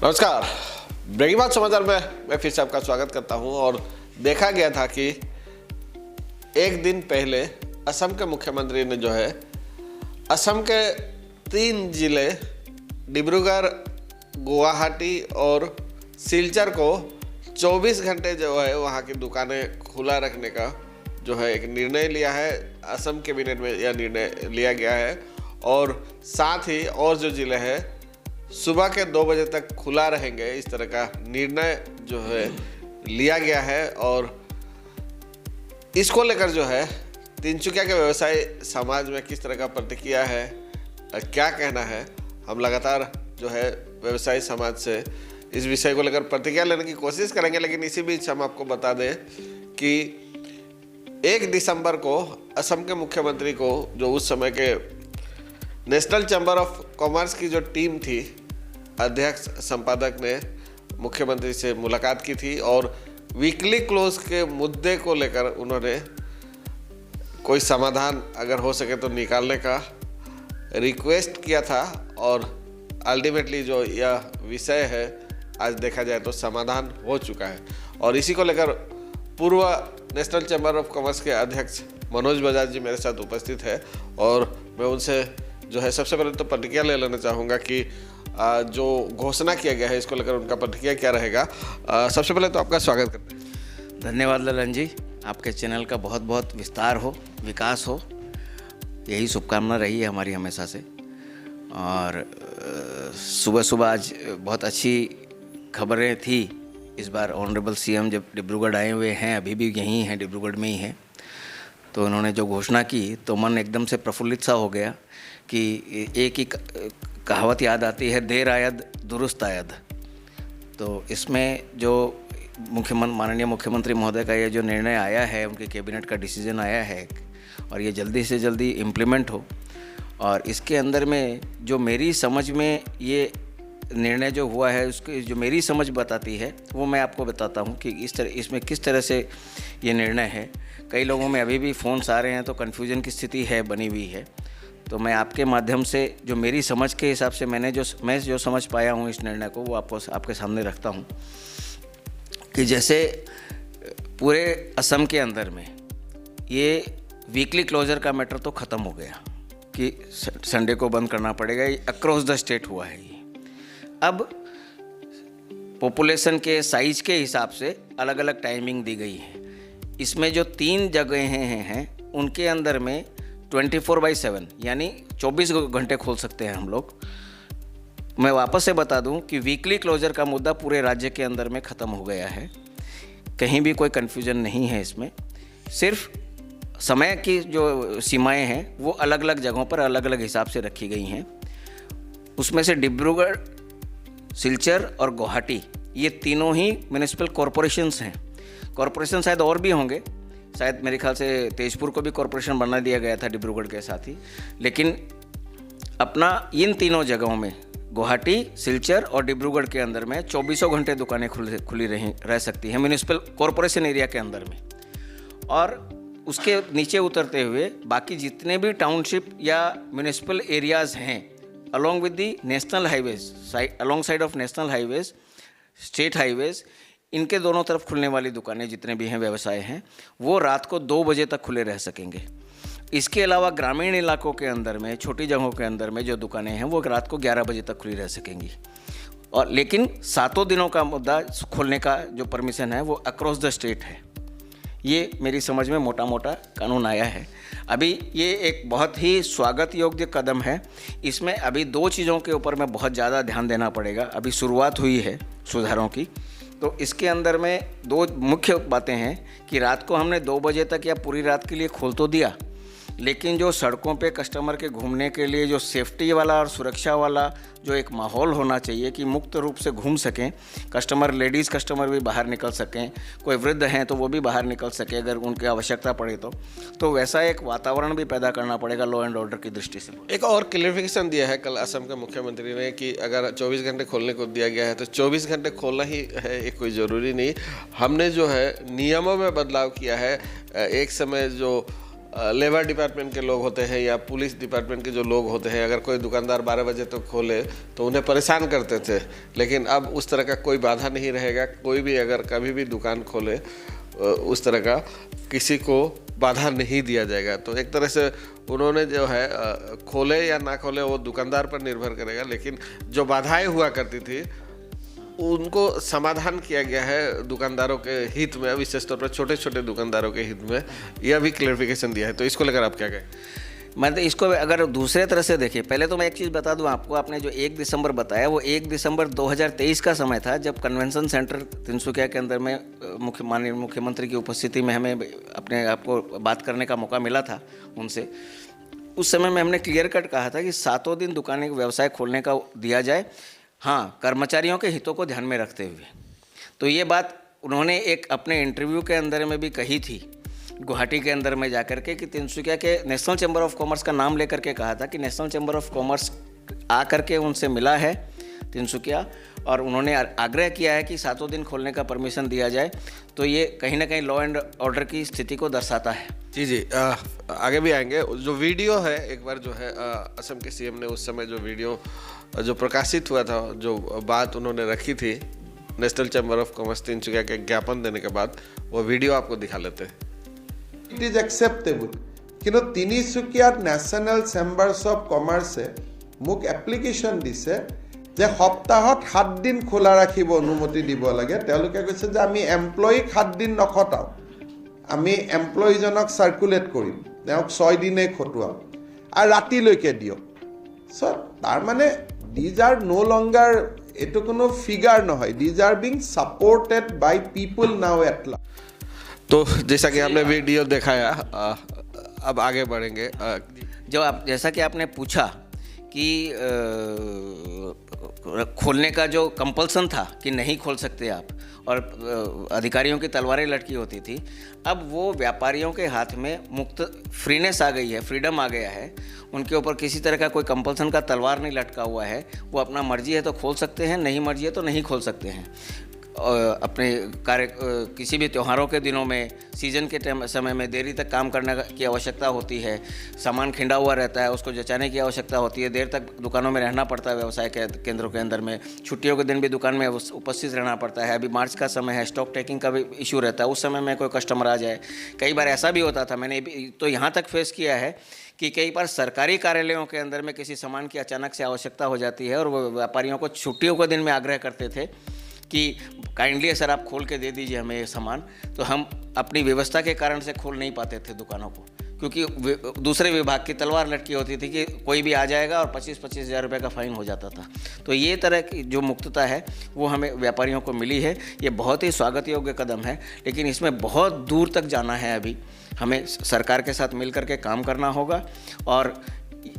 नमस्कार, ब्रेकिंग बात समाचार में मैं फिर से आपका स्वागत करता हूं। और देखा गया था कि एक दिन पहले असम के मुख्यमंत्री ने जो है असम के 3 जिले डिब्रूगढ़, गुवाहाटी और सिलचर को 24 घंटे जो है वहां की दुकानें खुला रखने का जो है एक निर्णय लिया है। असम कैबिनेट में यह निर्णय लिया गया है और साथ ही और जो जिले हैं सुबह के 2 बजे तक खुला रहेंगे, इस तरह का निर्णय जो है लिया गया है। और इसको लेकर जो है तिनसुकिया के व्यवसायी समाज में किस तरह का प्रतिक्रिया है, क्या कहना है, हम लगातार जो है व्यवसायी समाज से इस विषय को लेकर प्रतिक्रिया लेने की कोशिश करेंगे। लेकिन इसी बीच हम आपको बता दें कि 1 दिसंबर को असम के मुख्यमंत्री को जो उस समय के नेशनल चैम्बर ऑफ कॉमर्स की जो टीम थी, अध्यक्ष संपादक ने मुख्यमंत्री से मुलाकात की थी और वीकली क्लोज के मुद्दे को लेकर उन्होंने कोई समाधान अगर हो सके तो निकालने का रिक्वेस्ट किया था। और अल्टीमेटली जो यह विषय है आज देखा जाए तो समाधान हो चुका है। और इसी को लेकर पूर्व नेशनल चैम्बर ऑफ कॉमर्स के अध्यक्ष मनोज बजाज जी मेरे साथ उपस्थित है और मैं उनसे जो है सबसे पहले तो प्रतिक्रिया ले लेना चाहूँगा कि जो घोषणा किया गया है इसको लेकर उनका प्रतिक्रिया क्या रहेगा। सबसे पहले तो आपका स्वागत करते हैं। धन्यवाद ललन जी, आपके चैनल का बहुत बहुत विस्तार हो, विकास हो, यही शुभकामना रही है हमारी हमेशा से। और सुबह सुबह आज बहुत अच्छी खबरें थी। इस बार ऑनरेबल सीएम जब डिब्रूगढ़ आए हुए हैं, अभी भी यहीं हैं, डिब्रूगढ़ में ही हैं, तो उन्होंने जो घोषणा की तो मन एकदम से प्रफुल्लित सा हो गया कि एक ही कहावत याद आती है, देर आयद दुरुस्त आयद। तो इसमें जो माननीय मुख्यमंत्री महोदय का ये जो निर्णय आया है, उनके कैबिनेट का डिसीजन आया है और ये जल्दी से जल्दी इम्प्लीमेंट हो। और इसके अंदर में जो मेरी समझ में ये निर्णय जो हुआ है, उसकी जो मेरी समझ बताती है वो मैं आपको बताता हूँ कि इसमें किस तरह से ये निर्णय है। कई लोगों में अभी भी फ़ोन्स आ रहे हैं तो कन्फ्यूजन की स्थिति है, बनी हुई है। तो मैं आपके माध्यम से जो मेरी समझ के हिसाब से मैं जो समझ पाया हूँ इस निर्णय को, वो आपके सामने रखता हूँ कि जैसे पूरे असम के अंदर में ये वीकली क्लोजर का मैटर तो ख़त्म हो गया कि संडे को बंद करना पड़ेगा, ये अक्रॉस द स्टेट हुआ है। ये अब पॉपुलेशन के साइज के हिसाब से अलग अलग टाइमिंग दी गई है। इसमें जो 3 जगहें हैं उनके अंदर में 24/7 यानी 24 घंटे खोल सकते हैं हम लोग। मैं वापस से बता दूं कि वीकली क्लोजर का मुद्दा पूरे राज्य के अंदर में ख़त्म हो गया है, कहीं भी कोई कन्फ्यूजन नहीं है इसमें। सिर्फ समय की जो सीमाएं हैं वो अलग अलग जगहों पर अलग अलग हिसाब से रखी गई हैं। उसमें से डिब्रूगढ़, सिलचर और गुवाहाटी ये तीनों ही म्यूनिसिपल कॉरपोरेशंस हैं। कॉरपोरेशन शायद और भी होंगे, शायद मेरे ख्याल से तेजपुर को भी कॉरपोरेशन बना दिया गया था डिब्रूगढ़ के साथ ही। लेकिन अपना इन तीनों जगहों में गुवाहाटी, सिलचर और डिब्रूगढ़ के अंदर में 24 घंटे दुकानें खुली रह सकती हैं म्यूनिसिपल कॉरपोरेशन एरिया के अंदर में। और उसके नीचे उतरते हुए बाकी जितने भी टाउनशिप या म्यूनिसिपल एरियाज़ हैं along with the national highways, along side of national highways, state highways, इनके दोनों तरफ खुलने वाली दुकानें जितने भी हैं, व्यवसाय हैं, वो रात को 2 बजे तक खुले रह सकेंगे। इसके अलावा ग्रामीण इलाकों के अंदर में, छोटी जगहों के अंदर में जो दुकानें हैं वो रात को 11 बजे तक खुली रह सकेंगी। और लेकिन 7 दिनों का मुद्दा खोलने का जो परमिशन है वो अक्रॉस द स्टेट है। ये मेरी समझ में मोटा मोटा कानून आया है। अभी ये एक बहुत ही स्वागत योग्य कदम है। इसमें अभी 2 चीज़ों के ऊपर में बहुत ज़्यादा ध्यान देना पड़ेगा। अभी शुरुआत हुई है सुधारों की, तो इसके अंदर में 2 मुख्य बातें हैं कि रात को हमने 2 बजे तक या पूरी रात के लिए खोल तो दिया, लेकिन जो सड़कों पे कस्टमर के घूमने के लिए जो सेफ्टी वाला और सुरक्षा वाला जो एक माहौल होना चाहिए कि मुक्त रूप से घूम सकें कस्टमर, लेडीज़ कस्टमर भी बाहर निकल सकें, कोई वृद्ध हैं तो वो भी बाहर निकल सके अगर उनकी आवश्यकता पड़े तो वैसा एक वातावरण भी पैदा करना पड़ेगा लॉ एंड ऑर्डर की दृष्टि से। एक और क्लियरिफिकेशन दिया है कल असम के मुख्यमंत्री ने कि अगर 24 घंटे खोलने को दिया गया है तो 24 घंटे खोलना ही है, ये कोई ज़रूरी नहीं। हमने जो है नियमों में बदलाव किया है। एक समय जो लेबर डिपार्टमेंट के लोग होते हैं या पुलिस डिपार्टमेंट के जो लोग होते हैं, अगर कोई दुकानदार 12 बजे तक खोले तो उन्हें परेशान करते थे, लेकिन अब उस तरह का कोई बाधा नहीं रहेगा। कोई भी अगर कभी भी दुकान खोले उस तरह का किसी को बाधा नहीं दिया जाएगा। तो एक तरह से उन्होंने जो है खोले या ना खोले वो दुकानदार पर निर्भर करेगा, लेकिन जो बाधाएं हुआ करती थी उनको समाधान किया गया है दुकानदारों के हित में, विशेष तौर पर छोटे छोटे दुकानदारों के हित में। यह भी क्लेरिफिकेशन दिया है, तो इसको लेकर आप क्या कहें? मैं तो इसको अगर दूसरे तरह से देखिए, पहले तो मैं एक चीज़ बता दूं आपको, आपने जो 1 दिसंबर बताया वो 1 दिसंबर 2023 का समय था, जब कन्वेंशन सेंटर तिनसुकिया के अंदर में माननीय मुख्यमंत्री की उपस्थिति में हमें अपने आपको बात करने का मौका मिला था उनसे। उस समय में हमने क्लियर कट कहा था कि 7 दिन दुकानें व्यवसाय खोलने का दिया जाए, हाँ, कर्मचारियों के हितों को ध्यान में रखते हुए। तो ये बात उन्होंने एक अपने इंटरव्यू के अंदर में भी कही थी गुवाहाटी के अंदर में जाकर के, कि तिनसुकिया के नेशनल चैम्बर ऑफ कॉमर्स का नाम लेकर के कहा था कि नेशनल चैम्बर ऑफ कॉमर्स आकर के उनसे मिला है तिनसुकिया, और उन्होंने आग्रह किया है कि 7 दिन खोलने का परमिशन दिया जाए। तो ये कहीं ना कहीं लॉ एंड ऑर्डर की स्थिति को दर्शाता है। जी आगे भी आएंगे। जो वीडियो है, एक बार जो है असम के सीएम ने उस समय जो वीडियो जो प्रकाशित हुआ था, जो बात उन्होंने रखी थी national chamber of commerce Tinsukia के ज्ञापन देने के बाद, वो वीडियो आपको दिखा लेते हैं। इट इज एक्सेप्टेबल, কিন্তু তিনিচুকীয়াত নেশ্যনেল চেম্বাৰ্ছ অফ কমাৰ্চে মোক এপ্লিকেশ্যন দিছে যে সপ্তাহত 7 দিন খোলা ৰাখিব অনুমতি দিব লাগে। তেওঁলোকে কৈছে যে আমি এমপ্লয়ীক 7 দিন নখটাও, আমি এমপ্লয়ীজনক চাৰ্কুলেট কৰিম, তেওঁক 6 দিনেই খটুৱাম আৰু ৰাতিলৈকে দিয়ক। চ' তাৰমানে দিজ আৰ নো লংগাৰ, এইটো কোনো ফিগাৰ নহয়, these are being supported by people now at large. तो जैसा कि आपने वीडियो दिखाया, अब आगे बढ़ेंगे। जैसा कि आपने पूछा कि खोलने का जो कंपल्सन था कि नहीं खोल सकते आप, और अधिकारियों की तलवारें लटकी होती थी, अब वो व्यापारियों के हाथ में मुक्त फ्रीनेस आ गई है, फ्रीडम आ गया है। उनके ऊपर किसी तरह का कोई कंपल्सन का तलवार नहीं लटका हुआ है। वो अपना मर्जी है तो खोल सकते हैं, नहीं मर्जी है तो नहीं खोल सकते हैं। अपने कार्य किसी भी त्योहारों के दिनों में, सीजन के समय में देरी तक काम करने की आवश्यकता होती है, सामान खिंडा हुआ रहता है, उसको जचाने की आवश्यकता होती है, देर तक दुकानों में रहना पड़ता है व्यवसाय के केंद्रों के अंदर में, छुट्टियों के दिन भी दुकान में उपस्थित रहना पड़ता है। अभी मार्च का समय है, स्टॉक टेकिंग का भी इशू रहता है, उस समय में कोई कस्टमर आ जाए। कई बार ऐसा भी होता था, मैंने तो यहाँ तक फेस किया है कि कई बार सरकारी कार्यालयों के अंदर में किसी सामान की अचानक से आवश्यकता हो जाती है, और वो व्यापारियों को छुट्टियों के दिन में आग्रह करते थे कि काइंडली सर आप खोल के दे दीजिए हमें ये सामान। तो हम अपनी व्यवस्था के कारण से खोल नहीं पाते थे दुकानों को, क्योंकि दूसरे विभाग की तलवार लटकी होती थी कि कोई भी आ जाएगा और 25-25 हज़ार रुपये का फ़ाइन हो जाता था। तो ये तरह की जो मुक्तता है वो हमें व्यापारियों को मिली है। ये बहुत ही स्वागत योग्य कदम है, लेकिन इसमें बहुत दूर तक जाना है। अभी हमें सरकार के साथ मिल कर के काम करना होगा, और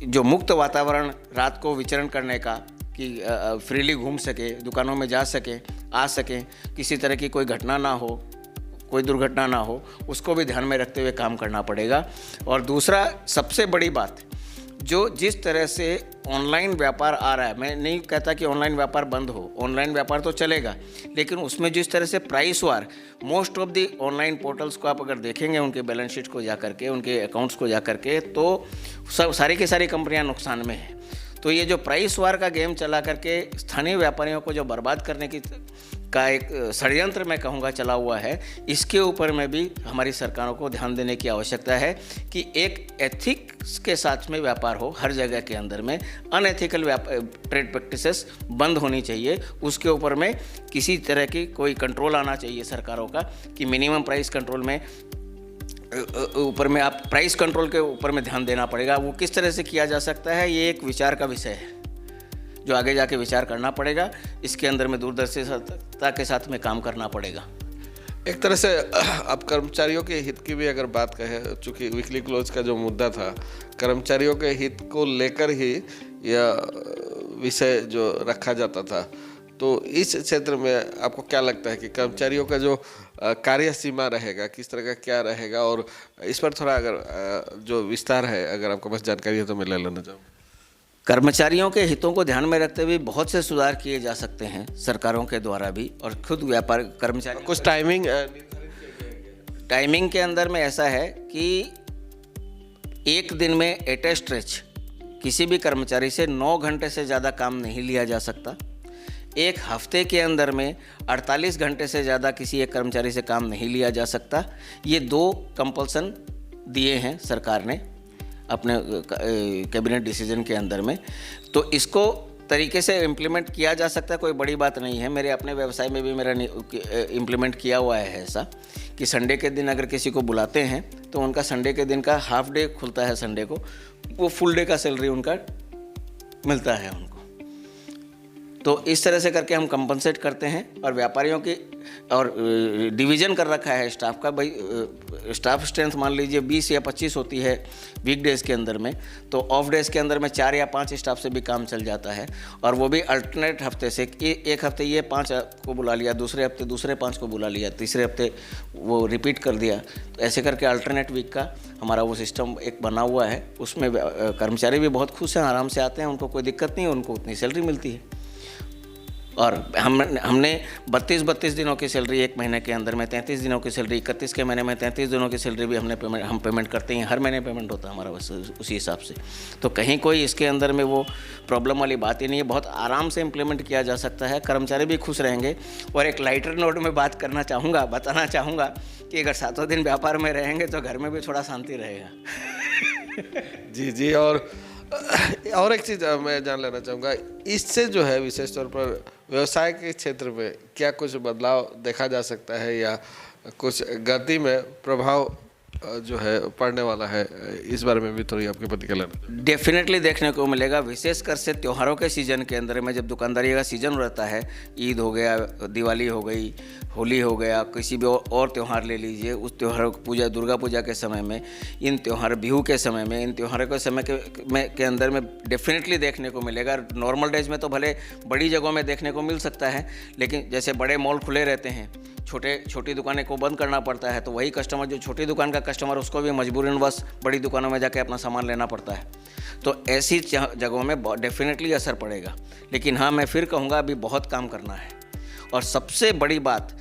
जो मुक्त वातावरण रात को विचरण करने का, कि फ्रीली घूम सके, दुकानों में जा सके, आ सके, किसी तरह की कोई घटना ना हो, कोई दुर्घटना ना हो, उसको भी ध्यान में रखते हुए काम करना पड़ेगा। और दूसरा सबसे बड़ी बात, जो जिस तरह से ऑनलाइन व्यापार आ रहा है, मैं नहीं कहता कि ऑनलाइन व्यापार बंद हो, ऑनलाइन व्यापार तो चलेगा, लेकिन उसमें जिस तरह से price war, most of the online portals को आप अगर देखेंगे, उनके बैलेंस शीट को जा करके, उनके अकाउंट्स को जा करके, तो सब सारी की सारी कंपनियां नुकसान में हैं। तो ये जो प्राइस वार का गेम चला करके स्थानीय व्यापारियों को जो बर्बाद करने की का एक षड्यंत्र मैं कहूँगा चला हुआ है, इसके ऊपर में भी हमारी सरकारों को ध्यान देने की आवश्यकता है कि एक एथिक्स के साथ में व्यापार हो हर जगह के अंदर में। अनएथिकल ट्रेड प्रैक्टिसेस बंद होनी चाहिए, उसके ऊपर में किसी तरह की कोई कंट्रोल आना चाहिए सरकारों का, कि मिनिमम प्राइस कंट्रोल में ऊपर में आप प्राइस कंट्रोल के ऊपर में ध्यान देना पड़ेगा। वो किस तरह से किया जा सकता है, ये एक विचार का विषय है जो आगे जाके विचार करना पड़ेगा। इसके अंदर में दूरदर्शिता के साथ में काम करना पड़ेगा। एक तरह से अब कर्मचारियों के हित की भी अगर बात कहें, चूँकि वीकली क्लोज का जो मुद्दा था, कर्मचारियों के हित को लेकर ही यह विषय जो रखा जाता था, तो इस क्षेत्र में आपको क्या लगता है कि कर्मचारियों का जो कार्य सीमा रहेगा, किस तरह का क्या रहेगा, और इस पर थोड़ा अगर जो विस्तार है, अगर आपको बस जानकारी है तो मैं ले लेना चाहूँ। कर्मचारियों के हितों को ध्यान में रखते हुए बहुत से सुधार किए जा सकते हैं सरकारों के द्वारा भी, और खुद व्यापार कर्मचारी कुछ टाइमिंग टाइमिंग के अंदर में ऐसा है कि एक दिन में एट ए स्ट्रेच किसी भी कर्मचारी से 9 घंटे से ज़्यादा काम नहीं लिया जा सकता। एक हफ्ते के अंदर में 48 घंटे से ज़्यादा किसी एक कर्मचारी से काम नहीं लिया जा सकता। ये 2 कंपल्सन दिए हैं सरकार ने अपने कैबिनेट डिसीजन के अंदर में, तो इसको तरीके से इम्प्लीमेंट किया जा सकता है, कोई बड़ी बात नहीं है। मेरे अपने व्यवसाय में भी मेरा इम्प्लीमेंट किया हुआ है ऐसा कि संडे के दिन अगर किसी को बुलाते हैं तो उनका संडे के दिन का हाफ डे खुलता है, संडे को वो फुल डे का सैलरी उनका मिलता है उनको। तो इस तरह से करके हम कंपनसेट करते हैं। और व्यापारियों की और डिवीज़न कर रखा है स्टाफ का, भाई स्टाफ स्ट्रेंथ मान लीजिए 20 या 25 होती है वीकडेज़ के अंदर में, तो ऑफ डेज़ के अंदर में 4 या 5 स्टाफ से भी काम चल जाता है। और वो भी अल्टरनेट हफ्ते से, एक हफ्ते ये 5 को बुला लिया, दूसरे हफ्ते दूसरे 5 को बुला लिया, तीसरे हफ्ते वो रिपीट कर दिया। तो ऐसे करके अल्टरनेट वीक का हमारा वो सिस्टम एक बना हुआ है। उसमें कर्मचारी भी बहुत खुश हैं, आराम से आते हैं, उनको कोई दिक्कत नहीं है, उनको उतनी सैलरी मिलती है। और हमने 32 दिनों की सैलरी एक महीने के अंदर में, 33 दिनों की सैलरी 31 के महीने में, 33 दिनों की सैलरी भी हम पेमेंट करते हैं। हर महीने पेमेंट होता है हमारा बस उसी हिसाब से। तो कहीं कोई इसके अंदर में वो प्रॉब्लम वाली बात ही नहीं है, बहुत आराम से इम्प्लीमेंट किया जा सकता है, कर्मचारी भी खुश रहेंगे। और एक लाइटर नोट में बात करना चाहूँगा, बताना चाहूँगा कि अगर 7 दिन व्यापार में रहेंगे तो घर में भी थोड़ा शांति रहेगा। जी। और एक चीज़ मैं जान लेना चाहूँगा, इससे जो है विशेष तौर पर व्यवसाय के क्षेत्र में क्या कुछ बदलाव देखा जा सकता है या कुछ गति में प्रभाव जो है पड़ने वाला है, इस बारे में भी थोड़ी आपकी प्रतिक्रिया लेना। डेफिनेटली देखने को मिलेगा, विशेषकर से त्योहारों के सीज़न के अंदर में, जब दुकानदारी का सीज़न रहता है, ईद हो गया, दिवाली हो गई, होली हो गया, किसी भी और त्यौहार ले लीजिए, उस त्यौहारों को पूजा, दुर्गा पूजा के समय में, इन त्यौहार, बिहू के समय में, इन त्यौहारों के समय के अंदर में डेफिनेटली देखने को मिलेगा। नॉर्मल डेज में तो भले बड़ी जगहों में देखने को मिल सकता है, लेकिन जैसे बड़े मॉल खुले रहते हैं, छोटी दुकानें को बंद करना पड़ता है, तो वही कस्टमर जो छोटी दुकान का कस्टमर, उसको भी मजबूरनवश बड़ी दुकानों में जाके अपना सामान लेना पड़ता है। तो ऐसी जगहों में डेफिनेटली असर पड़ेगा। लेकिन हाँ, मैं फिर कहूँगा अभी बहुत काम करना है। और सबसे बड़ी बात,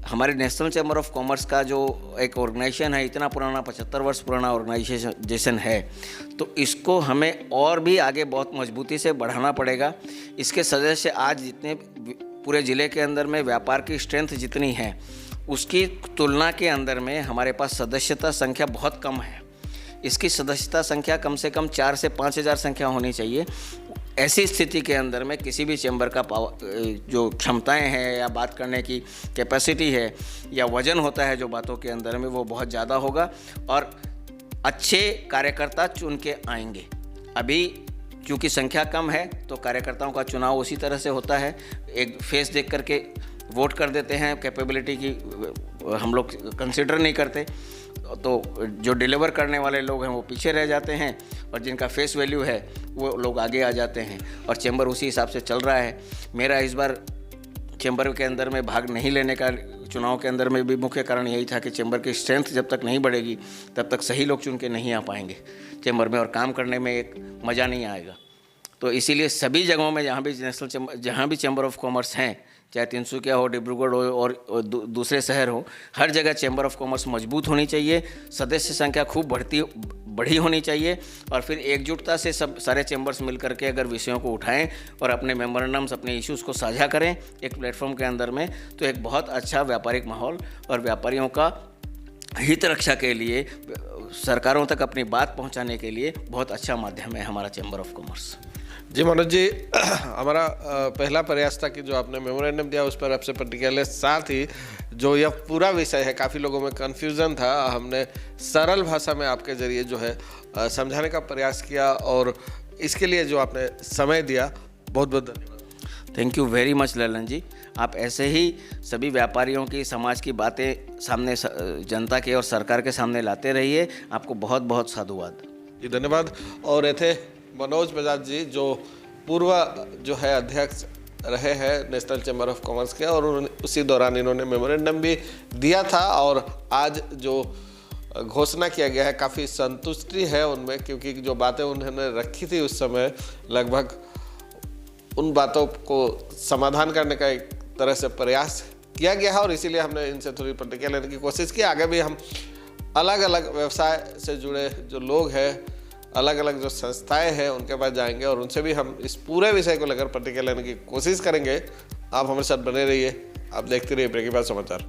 हमारे नेशनल चैम्बर ऑफ कॉमर्स का जो एक ऑर्गेनाइजेशन है, इतना पुराना 75 वर्ष पुराना ऑर्गेनाइजेशन है, तो इसको हमें और भी आगे बहुत मजबूती से बढ़ाना पड़ेगा। इसके सदस्य आज जितने पूरे ज़िले के अंदर में व्यापार की स्ट्रेंथ जितनी है, उसकी तुलना के अंदर में हमारे पास सदस्यता संख्या बहुत कम है। इसकी सदस्यता संख्या कम से कम 4 से 5 हज़ार संख्या होनी चाहिए। ऐसी स्थिति के अंदर में किसी भी चैम्बर का जो क्षमताएं हैं या बात करने की कैपेसिटी है या वजन होता है जो बातों के अंदर में, वो बहुत ज़्यादा होगा और अच्छे कार्यकर्ता चुन के आएंगे। अभी क्योंकि संख्या कम है तो कार्यकर्ताओं का चुनाव उसी तरह से होता है, एक फेस देख करके वोट कर देते हैं, कैपेबिलिटी की हम लोग कंसिडर नहीं करते। तो जो डिलीवर करने वाले लोग हैं वो पीछे रह जाते हैं और जिनका फेस वैल्यू है वो लोग आगे आ जाते हैं और चैम्बर उसी हिसाब से चल रहा है। मेरा इस बार चैम्बर के अंदर में भाग नहीं लेने का चुनाव के अंदर में भी मुख्य कारण यही था कि चैम्बर की स्ट्रेंथ जब तक नहीं बढ़ेगी तब तक सही लोग चुन के नहीं आ पाएंगे चैम्बर में और काम करने में एक मज़ा नहीं आएगा। तो इसीलिए सभी जगहों में जहाँ भी चैम्बर ऑफ कॉमर्स हैं, चाहे तिनसुकिया हो, डिब्रूगढ़ हो और दूसरे शहर हो, हर जगह चैम्बर ऑफ कॉमर्स मजबूत होनी चाहिए, सदस्य संख्या खूब बढ़ी होनी चाहिए और फिर एकजुटता से सब सारे चैम्बर्स मिल करके अगर विषयों को उठाएं और अपने मेमोरेंडम्स, अपने इश्यूज़ को साझा करें एक प्लेटफॉर्म के अंदर में, तो एक बहुत अच्छा व्यापारिक माहौल और व्यापारियों का हित रक्षा के लिए, सरकारों तक अपनी बात पहुंचाने के लिए बहुत अच्छा माध्यम है हमारा चैम्बर ऑफ कॉमर्स। जी मनोज जी, हमारा पहला प्रयास था कि जो आपने मेमोरेंडम दिया उस पर आपसे प्रतिक्रिया ले, साथ ही जो यह पूरा विषय है काफ़ी लोगों में कन्फ्यूज़न था, हमने सरल भाषा में आपके ज़रिए जो है समझाने का प्रयास किया और इसके लिए जो आपने समय दिया, बहुत बहुत धन्यवाद। Thank you very much Lalan ji. आप ऐसे ही सभी व्यापारियों की, समाज की बातें सामने, जनता के और सरकार के सामने लाते रहिए। आपको बहुत बहुत साधुवाद जी, धन्यवाद। और ये थे मनोज बजाज जी जो पूर्व जो है अध्यक्ष रहे हैं नेशनल चैम्बर ऑफ कॉमर्स के, और उसी दौरान इन्होंने मेमोरेंडम भी दिया था और आज जो घोषणा किया गया है काफ़ी संतुष्टि है उनमें, क्योंकि जो बातें उन्होंने रखी थी उस समय लगभग उन बातों को समाधान करने का एक तरह से प्रयास किया गया है और इसीलिए हमने इनसे थोड़ी प्रतिक्रिया लेने की कोशिश की। आगे भी हम अलग अलग व्यवसाय से जुड़े जो लोग हैं, अलग अलग जो संस्थाएं हैं, उनके पास जाएंगे और उनसे भी हम इस पूरे विषय को लेकर प्रतिक्रिया लेने की कोशिश करेंगे। आप हमारे साथ बने रहिए, आप देखते रहिए ब्रेकिंग बात समाचार।